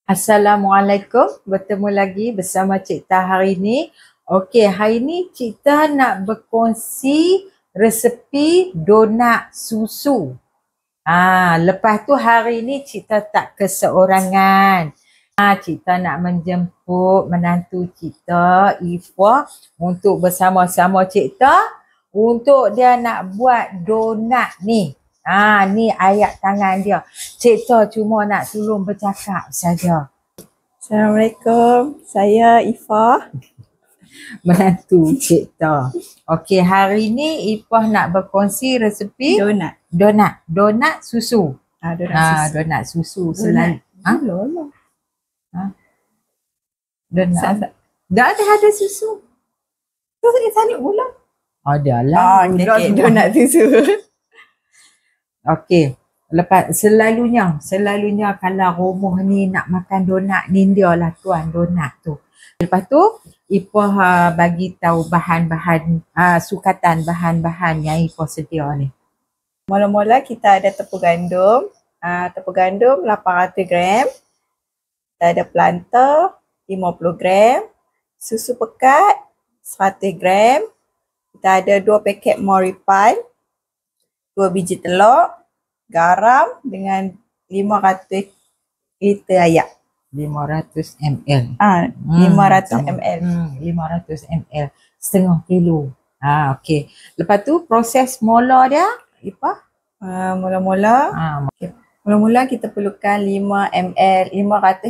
Assalamualaikum, bertemu lagi bersama Cik Tah hari ni. Okey, hari ni Cik Tah nak berkongsi resepi donat susu. Lepas tu hari ni Cik Tah tak keseorangan. Cik Tah nak menjemput menantu Cik Tah, Ifah, untuk bersama-sama Cik Tah untuk dia nak buat donat ni. Ni ayat tangan dia. Cik Tah cuma nak tolong bercakap saja. Assalamualaikum, saya Ifah. Menantu Cik Tah. Okey, hari ni Ifah nak berkongsi resepi Donat. Donat susu. Donat susu. Donat susu selain. Loh. Donat. Dah ada susu. Tu saya tanya gula. Adalah. Okay, donat susu. Okey. Lepas selalunya kalau rumah ni nak makan donat ni dia lah tuan donat tu. Lepas tu Ifah bagi tahu bahan-bahan sukatan bahan-bahan yang Ifah sedia ni. Mula-mula kita ada tepung gandum. Tepung gandum 800 gram. Kita ada planter 50 gram. Susu pekat 100 gram. Kita ada 2 paket moripan. 2 biji telur. Garam dengan 500 liter air. 500 ml. 500 ml. 500 ml. Setengah kilo. Okey. Lepas tu proses mula dia, Ifah? Mula-mula kita perlukan 500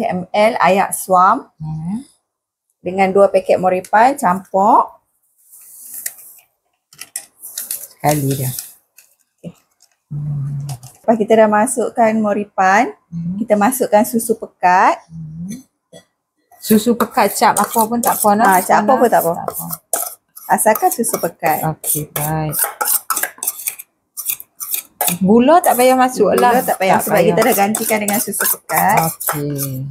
ml air suam. Dengan 2 paket moripan campur. Sekali dia. Lepas kita dah masukkan moripan, kita masukkan susu pekat. Susu pekat cap apa pun tak apa nak? Cap apa pun tak apa. Asalkan susu pekat. Okey, baik. Gula tak payah masuk lah. Gula tak payah sebab kita dah gantikan dengan susu pekat. Okey.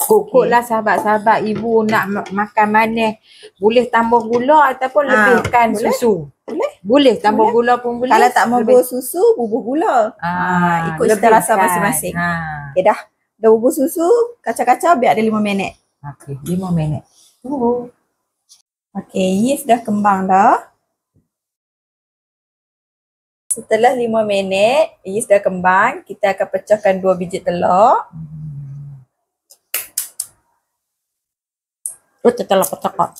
Kok lah sahabat-sahabat ibu nak makan manis. Boleh tambah gula ataupun lebihkan susu. Boleh tambah gula pun boleh. Kalau tak mau bubuh susu, bubuh gula. Ikut cita rasa masing-masing. Okay, dah bubuh susu, kacau-kacau biar ada 5 minit. Okey, 5 minit. Okey, yeast dah kembang dah. Setelah 5 minit, yeast dah kembang, kita akan pecahkan 2 biji telur. Tertelak-telak.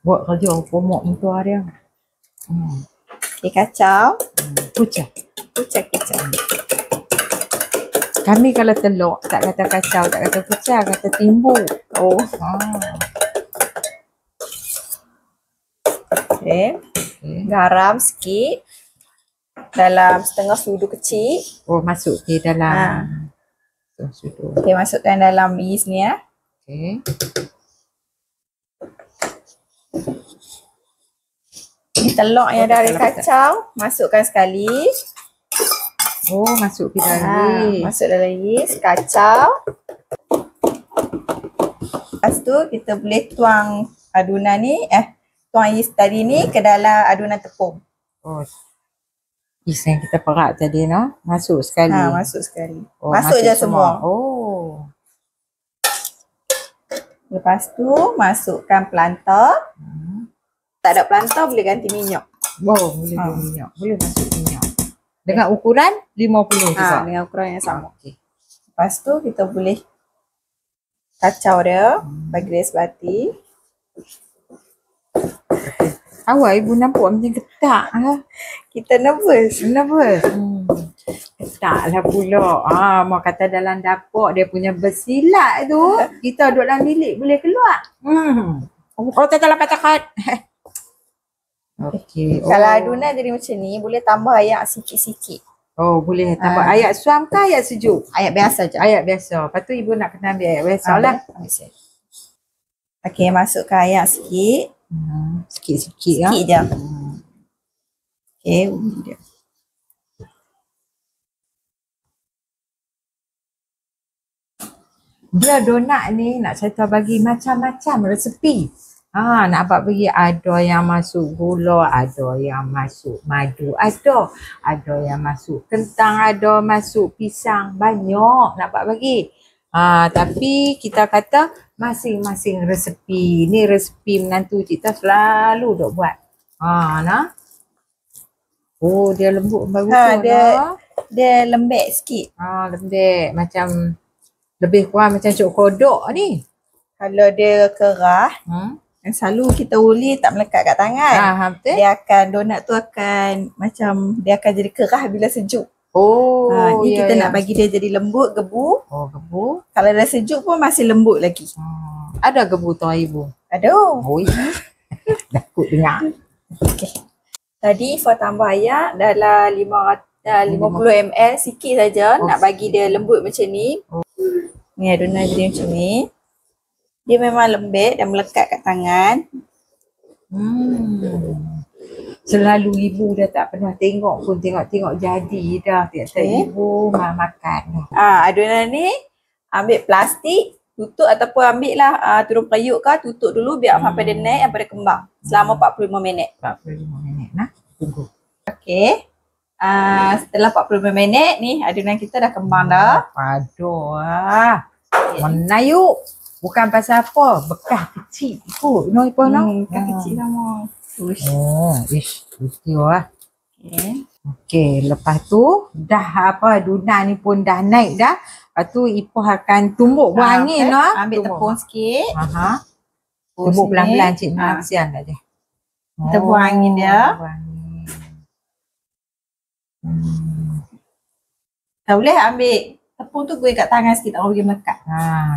Buat kerja pomok muka dia. Okay, kacau. Kucah. Kucah. Kami kalau telur tak kata kacau, tak kata kucah, kata timbuk. Okay. Garam sikit. Dalam setengah sudu kecil. Masuk ke dalam sudu. Okay, masukkan dalam yeast ni ya. Okay. Ini telur yang dah kacau, masukkan sekali. Masuk ke dalam yeast. Masuk dalam yeast, kacau. Lepas tu kita boleh tuang adunan ni, tuang yeast tadi ni ke dalam adunan tepung. Yeast yang kita perak tadi masuk sekali. Masuk sekali. Masuk je semua. Lepas tu masukkan planter. Tak ada planter boleh ganti minyak. Boleh minyak. Boleh masuk minyak. Dengan ukuran 50 juga. Dengan ukuran yang sama. Lepas tu kita boleh kacau dia bagi dia sebati. Awak ibu nampak macam ketak. Kita nervous. Ketak lah pula. Mak kata dalam dapur dia punya bersilat tu. Kita duduk dalam bilik boleh keluar. Kalau tak takut. Okey. Kalau adunan jadi macam ni, boleh tambah air sikit-sikit. Boleh tambah air suam ke air sejuk? Air biasa je. Air biasa. Lepas tu ibu nak kena ambil air biasa lah. Okey, masukkan air sikit. Sikit-sikit Sikit je. Okey, dia. Dia donat ni nak saya tahu bagi macam-macam resepi. Nak buat bagi ada yang masuk gula, ada yang masuk madu, ada yang masuk kentang, ada masuk pisang, banyak nak buat bagi. Tapi kita kata masing-masing resepi. Ni resepi menantu kita selalu dok buat. Nah. Oh, dia lembut bagus dia lembek sikit. Lembek macam lebih kurang macam cuk kodok ni. Kalau dia kerah, yang selalu kita uli tak melekat kat tangan. Betul. Donat tu akan macam dia akan jadi kerah bila sejuk. Ni Ya, kita nak bagi dia jadi lembut, gebu. Gebu. Kalau dah sejuk pun masih lembut lagi. Ada gebu tu ibu? Ada. Takut dengar. Okay. Tadi for tambah ayak dalam 50 ml sikit saja. Nak bagi dia lembut macam ni. Ni adunan jadi macam ni. Dia memang lembek dan melekat kat tangan. Selalu ibu dah tak pernah tengok pun, tengok jadi dah. Tiap-tiap ibu makan dah. Adunan ni ambil plastik, tutup ataupun ambil lah turun periuk ke, tutup dulu biar sampai dia naik sampai dia kembang. Selama 45 minit. 45 minit nah. Tunggu. Okey. Setelah 45 minit ni adunan kita dah kembang dah. Aduh menayuk. Bukan pasal apa, bekas kecil kot. Bekas kecil sama. Lucu lah. Okey, lepas tu dah adunan ni pun dah naik dah. Lepas tu Ipoh akan tumbuk buah angin lah. Ambil tepung sikit. Tumbuk pelan-pelan cik Mak, kesian tak je. Kita buang angin dia. Tak boleh ambil tepung tu gue kat tangan sikit, tak boleh melekat.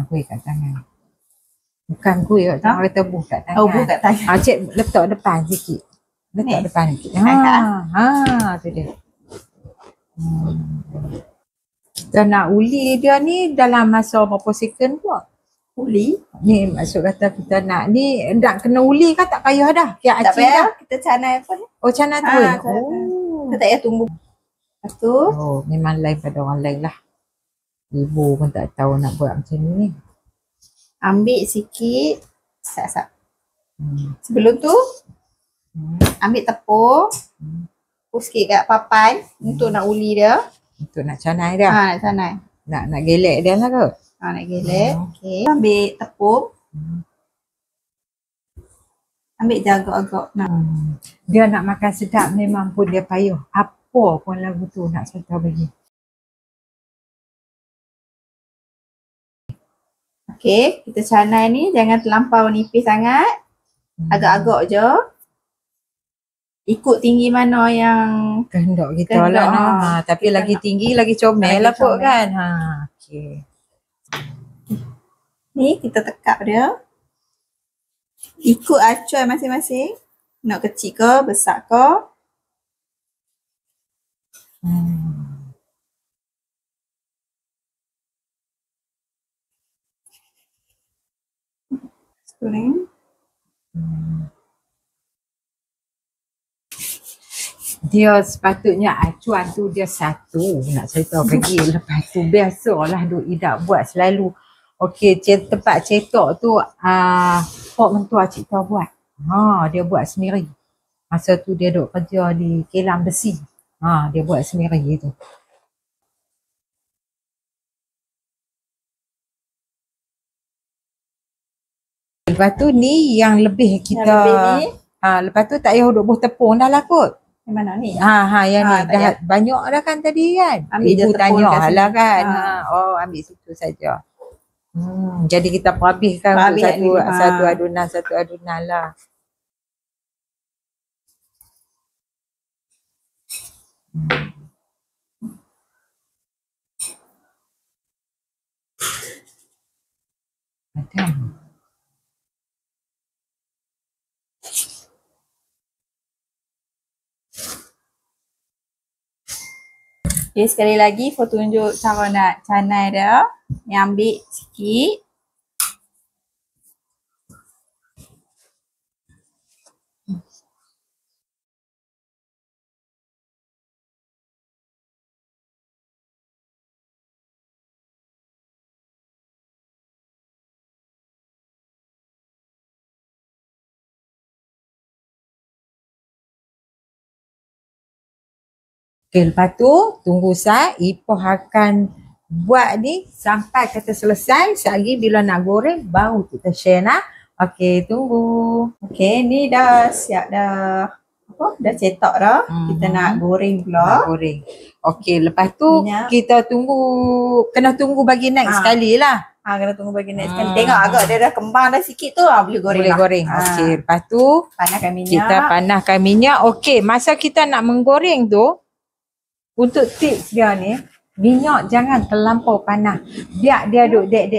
Gue kat tangan. Bukan gue kat tangan, kita buh kat tangan. Buh kat tangan. Cik letak depan sikit. Letak depan sikit. Tu dia. Kita nak uli dia ni dalam masa berapa second tu? Uli? Ni maksud kata kita nak ni nak kena uli kan tak payah dah. Tak payah, kita canai pun. Canai tu. Kita tak payah tunggu. Lepas tu? Memang lain pada orang lain lah. Ibu pun tak tahu nak buat macam ni. Ambil sikit. Sebelum tu, ambil tepung. Pus sikit kat papan untuk nak uli dia. Untuk nak canai dia? Nak canai. Nak gelek dia lah ke? Nak gelek. Okey. Ambil tepung. Ambil je agak-agak. Dia nak makan sedap memang pun dia payah. Apa pun lagu tu nak serta bagi. Okey, kita canai ni jangan terlampau nipis sangat. Agak-agak je. Ikut tinggi mana yang kehendak kita lah. Tapi kita lagi tinggi lagi comel lah kot kan. Okey. Ni kita tekap dia. Ikut acuan masing-masing. Nak kecil ke, besar ke. Goreng. Dia sepatutnya acuan tu dia satu nak cerita bagi. Lepas tu biasalah duk Ida buat selalu. Okey, tempat cetak tu Pok mentua cik tahu buat. Dia buat sendiri. Masa tu dia duk kerja di kilang besi. Dia buat sendiri tu. Lepas tu ni yang lebih kita lepas tu tak payah duk buh tepung dah lah kot. Yang mana ni? Yang ni dah banyak dah kan tadi kan. Ambil Ibu tanya lah kan. Ambil situ saja. Jadi kita perhabiskan untuk satu adunan lah. Okay, sekali lagi Fo tunjuk cara nak canai dia. Ni ambil sikit. Okey, lepas tu tunggu sat. Ipoh akan buat ni sampai kata selesai. Sekali bila nak goreng baru kita share nak. Okey, tunggu. Okey, ni dah siap dah. Dah cetak dah. Kita nak goreng pula. Nak goreng. Okey, lepas tu Minyak. kita kena tunggu bagi naik sekali lah. Kena tunggu bagi next sekali. Tengok agak dia dah kembang dah sikit tu, boleh goreng Boleh lah. goreng. Okey, lepas tu Panaskan minyak. kita panaskan minyak. Okey, masa kita nak menggoreng tu, untuk tips dia ni, minyak jangan terlampau panas. Biar dia duk dek.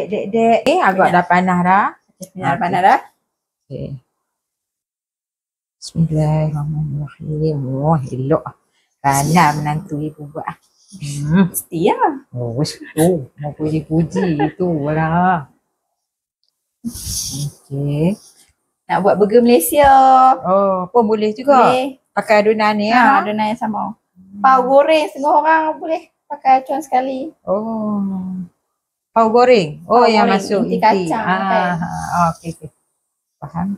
Agak dah panas dah. Minyak dah panas dah. Okey. Bismillahirrahmanirrahim. Oh, elok. Pandai menantu ibu buat. Mesti lah. Oh, wis tu. Mau puji-puji tu lah. Okey. Nak buat burger Malaysia. Oh, pun boleh juga. Boleh. Pakai adunan ni ya. Adunan yang sama. Pau goreng setengah orang boleh pakai acuan sekali. Oh. Pau goreng. Pau Oh, yang goreng, masuk inti kacang kan. Okey. Faham.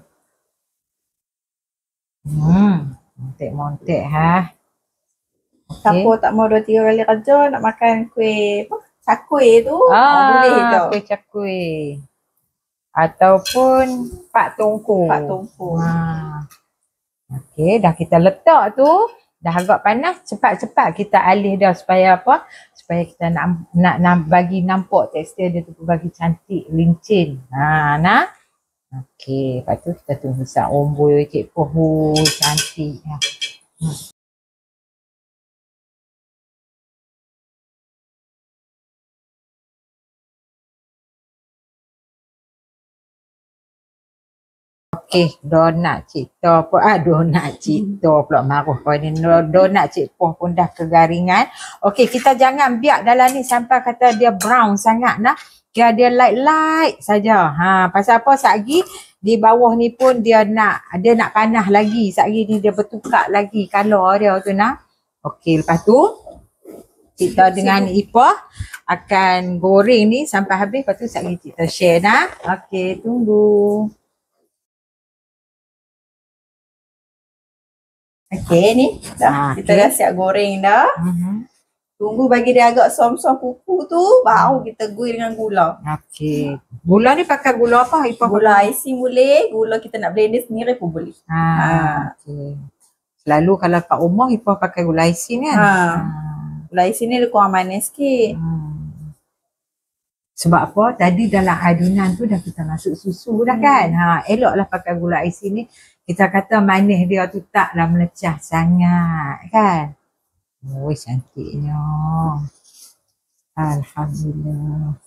Montek ha. Siapa tak mau 2-3 kali kerja nak makan kuih cakui tu, boleh je. Kuih cakui. Ataupun pak tongko. Pak tongko. Okey, dah kita letak tu, dah agak panas, cepat-cepat kita alih dah supaya apa? Supaya kita nak bagi nampak tekstur dia tu bagi cantik, lincin. Nah. Okey, lepas tu kita tunggu sat omboi cik poh cantik. Okey, donat cik Toh pun donat cik Toh pula marah kau ni. Donat cik Poh pun dah kegaringan. Okey, kita jangan biar dalam ni sampai kata dia brown sangat nah. Dia light saja. Pasal apa satgi di bawah ni pun dia nak panas lagi. Satgi ni dia bertukar lagi color dia tu nah. Okey, lepas tu kita dengan Ipoh akan goreng ni sampai habis. Lepas tu satgi kita share nah. Okey, tunggu. Okey ni dah. Kita dah siap goreng dah. Tunggu bagi dia agak som-som kuku tu, baru kita goreng dengan gula. Okey. Gula ni pakai gula apa? Gula icing boleh, gula kita nak blender sendiri pun boleh. Okey. Selalu kalau kat rumah Ipoh pakai gula icing kan? Gula icing ni dia kurang manis sikit. Sebab apa? Tadi dalam adunan tu dah kita masuk susu dah kan? Eloklah pakai gula icing ni. Kita kata manis dia tu taklah melecah sangat kan? Oh, cantiknya. Alhamdulillah.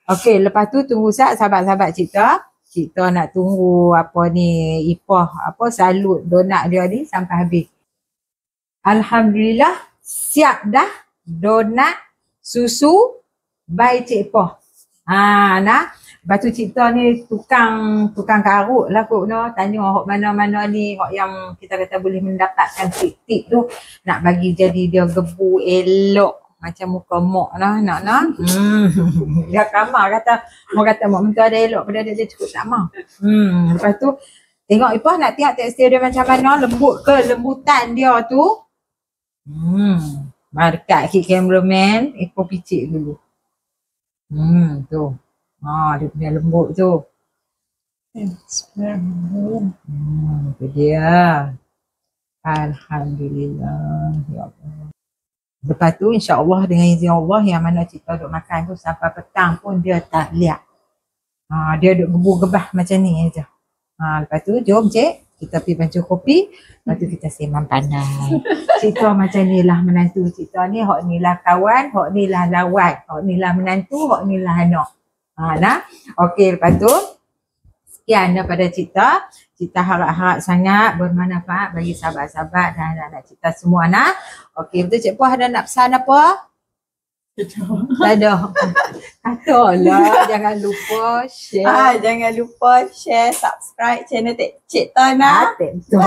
Okey, lepas tu tunggu sahabat-sahabat kita nak tunggu apa ni Ipoh salut donat dia ni sampai habis. Alhamdulillah siap dah donat susu by Cik Poh. Nah. Lepas tu Cik Toh ni tukang karut lah kot no. Tanya hok mana-mana ni hok yang kita kata boleh mendapatkan tip-tip tu nak bagi jadi dia gebu elok macam muka mak nak. Dia kamar kata mak mentua ada elok pada dia cukup tak mau. Lepas tu tengok Ipoh nak tengok tekstur dia macam mana, lembut ke lembutan dia tu. Mari dekat sikit cameraman, Ipoh picit dulu. Tu. Dia punya lembut tu. Itu dia. Alhamdulillah. Ya Allah. Lepas tu insya-Allah dengan izin Allah yang mana Cik Toh duk makan tu sampai petang pun dia tak lihat. Dia duk gebu-gebah macam ni aja. Lepas tu jom Cik, kita pergi bancuh kopi, lepas tu kita sembang pandai. Cik Toh macam ni lah menantu Cik Toh ni, hok ni lah kawan, hok ni lah lawan, hok ni lah menantu, hok ni lah anak. Nah. Okey, lepas tu sekian daripada Cik Toh. Cik Toh harap-harap sangat bermanfaat bagi sahabat-sahabat dan anak-anak Cik Toh semua nah. Okey, betul Cik Poh ada nak pesan apa? Tak ada. Katalah jangan lupa share. Jangan lupa share, subscribe channel Cik Toh nah. Betul.